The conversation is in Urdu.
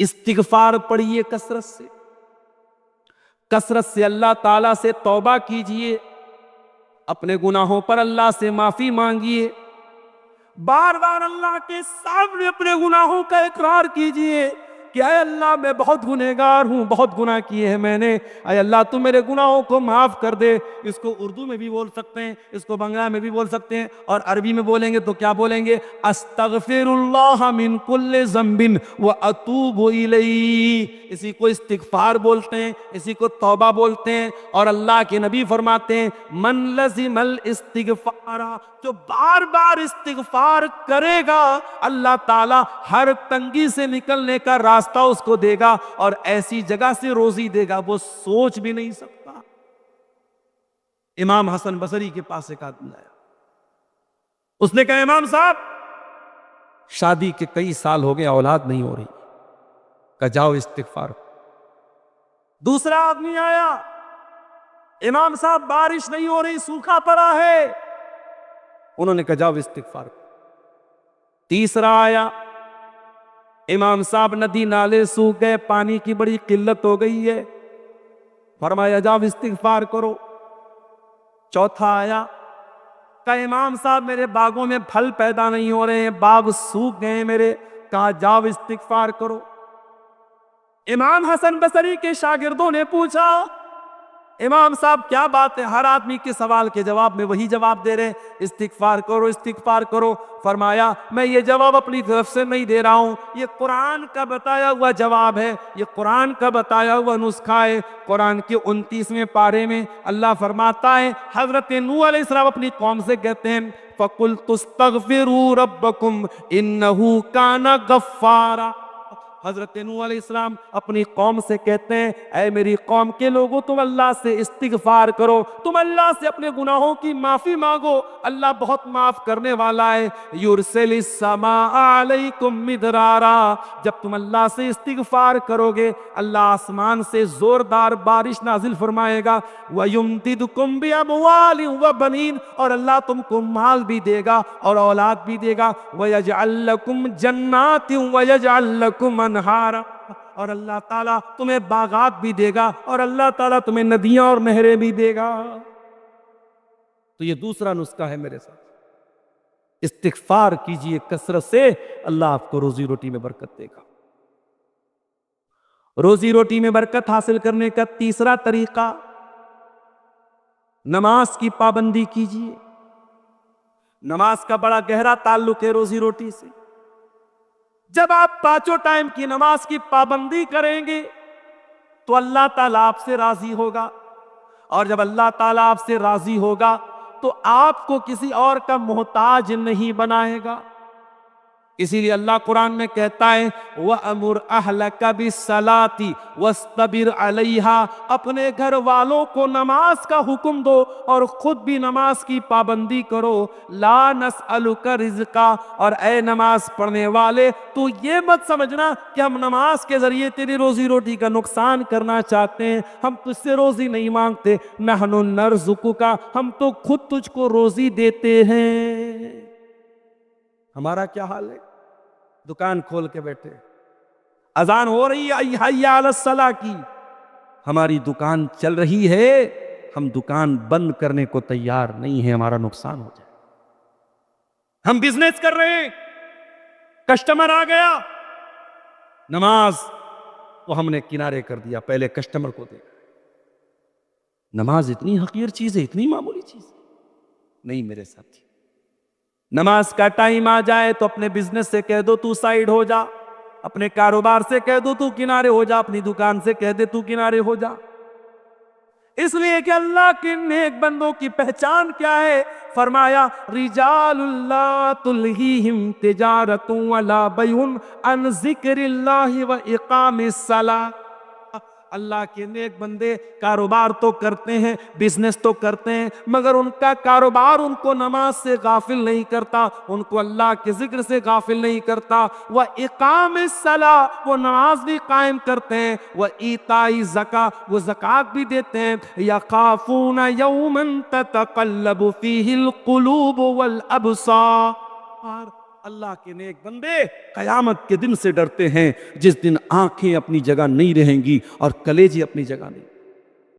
استغفار پڑھیے کثرت سے اللہ تعالیٰ سے توبہ کیجئے، اپنے گناہوں پر اللہ سے معافی مانگیے، بار بار اللہ کے سامنے اپنے گناہوں کا اقرار کیجئے کہ اے اللہ میں بہت گنہگار ہوں، بہت گناہ کیے ہیں میں نے، اے اللہ تو میرے گناہوں کو معاف کر دے۔ اس کو اردو میں بھی بول سکتے ہیں، اس کو بنگلہ میں بھی بول سکتے ہیں، اور عربی میں بولیں گے تو کیا بولیں گے؟ استغفر اللہ من کل ذنب واتوب الیہ۔ اسی کو استغفار بولتے ہیں، اسی کو توبہ بولتے ہیں۔ اور اللہ کے نبی فرماتے ہیں من لزم الاستغفار، جو بار بار استغفار کرے گا اللہ تعالیٰ ہر تنگی سے نکلنے کا راستہ اس کو دے گا، اور ایسی جگہ سے روزی دے گا وہ سوچ بھی نہیں سکتا۔ امام حسن بصری کے پاس ایک آدمی آیا، اس نے کہا امام صاحب شادی کے کئی سال ہو گئے اولاد نہیں ہو رہی، کہا جاؤ استغفار۔ دوسرا آدمی آیا، امام صاحب بارش نہیں ہو رہی، سوکھا پڑا ہے، انہوں نے کہا جاؤ استغفار۔ تیسرا آیا، امام صاحب ندی نالے سوکھ گئے، پانی کی بڑی قلت ہو گئی ہے، فرمایا جاؤ استغفار کرو۔ چوتھا آیا، کہا امام صاحب میرے باغوں میں پھل پیدا نہیں ہو رہے ہیں، باغ سوکھ گئے ہیں میرے، کہا جاؤ استغفار کرو۔ امام حسن بصری کے شاگردوں نے پوچھا امام صاحب کیا بات ہے، ہر آدمی کے سوال کے جواب میں وہی جواب دے رہے ہیں، استغفار کرو استغفار کرو۔ فرمایا میں یہ جواب اپنی طرف سے نہیں دے رہا ہوں، یہ قرآن کا بتایا ہوا جواب ہے، یہ قرآن کا بتایا ہوا نسخہ ہے۔ قرآن کے 29ویں پارے میں اللہ فرماتا ہے، حضرت نوح علیہ السلام اپنی قوم سے کہتے ہیں فَقُلْتُ اسْتَغْفِرُوا رَبَّكُمْ إِنَّهُ كَانَ غَفَّارًا۔ حضرت نوح علیہ السلام اپنی قوم سے کہتے ہیں اے میری قوم کے لوگوں تم اللہ سے استغفار کرو، تم اللہ سے اپنے گناہوں کی معافی مانگو، اللہ بہت معاف کرنے والا ہے۔ یرسل السماء علیکم مدرارا، جب تم اللہ سے استغفار کرو گے اللہ آسمان سے زوردار بارش نازل فرمائے گا۔ وَيُمْدِدْكُمْ بِأَمْوَالٍ وَبَنِينَ، اور اللہ تم کو مال بھی دے گا اور اولاد بھی دے گا۔ وَيَجْعَلْ لَكُمْ جَنَّاتٍ وَيَجْعَلْ لَكُمْ أَنْهَارًا، اور اللہ تعالیٰ تمہیں باغات بھی دے گا اور اللہ تعالیٰ تمہیں ندیاں اور نہریں بھی دے گا۔ تو یہ دوسرا نسخہ ہے میرے ساتھ، استغفار کیجئے کثرت سے، اللہ آپ کو روزی روٹی میں برکت دے گا۔ روزی روٹی میں برکت حاصل کرنے کا تیسرا طریقہ، نماز کی پابندی کیجئے۔ نماز کا بڑا گہرا تعلق ہے روزی روٹی سے۔ جب آپ پانچوں ٹائم کی نماز کی پابندی کریں گے تو اللہ تعالیٰ آپ سے راضی ہوگا، اور جب اللہ تعالیٰ آپ سے راضی ہوگا تو آپ کو کسی اور کا محتاج نہیں بنائے گا۔ اسی لیے اللہ قرآن میں کہتا ہے وَأَمُرْ أَهْلَكَ بِالصَّلَاةِ وَاسْتَبِرْ عَلَيْهَا، اپنے گھر والوں کو نماز کا حکم دو اور خود بھی نماز کی پابندی کرو۔ لَا نَسْأَلُكَ رِزْقًا، اور اے نماز پڑھنے والے تو یہ مت سمجھنا کہ ہم نماز کے ذریعے تیری روزی روٹی کا نقصان کرنا چاہتے ہیں، ہم تجھ سے روزی نہیں مانگتے، نَحْنُ نَرْزُقُكَ، ہم تو خود تجھ کو روزی دیتے ہیں۔ ہمارا کیا حال ہے؟ دکان کھول کے بیٹھے، اذان ہو رہی ہے حی علی الصلاح کی، ہماری دکان چل رہی ہے، ہم دکان بند کرنے کو تیار نہیں ہیں، ہمارا نقصان ہو جائے۔ ہم بزنس کر رہے ہیں، کسٹمر آ گیا، نماز کو ہم نے کنارے کر دیا، پہلے کسٹمر کو دے۔ نماز اتنی حقیر چیز ہے، اتنی معمولی چیز نہیں میرے ساتھی۔ نماز کا ٹائم آ جائے تو اپنے بزنس سے کہہ دو تو سائیڈ ہو جا، اپنے کاروبار سے کہہ دو تو کنارے ہو جا، اپنی دکان سے کہہ دے تو کنارے ہو جا۔ اس لیے کہ اللہ کے نیک بندوں کی پہچان کیا ہے؟ فرمایا رجال لا تلہیہم تجارت ولا بیع عن ذکر اللہ و اقام الصلاۃ۔ اللہ کے نیک بندے کاروبار تو کرتے ہیں، بزنس تو کرتے ہیں، مگر ان کا کاروبار ان کو نماز سے غافل نہیں کرتا، ان کو اللہ کے ذکر سے غافل نہیں کرتا۔ وَإِقَامِ الصَّلَاةِ، وہ نماز بھی قائم کرتے ہیں، وَإِيتَاءِ الزَّکَاۃ، وہ زکوٰۃ بھی دیتے ہیں۔ يَخَافُونَ يَوْمًا تَتَقَلَّبُ فِيهِ الْقُلُوبُ وَالْأَبْصَارُ، اللہ کے نیک بندے قیامت کے دن سے ڈرتے ہیں جس دن آنکھیں اپنی جگہ نہیں رہیں گی اور کلیجے اپنی جگہ نہیں.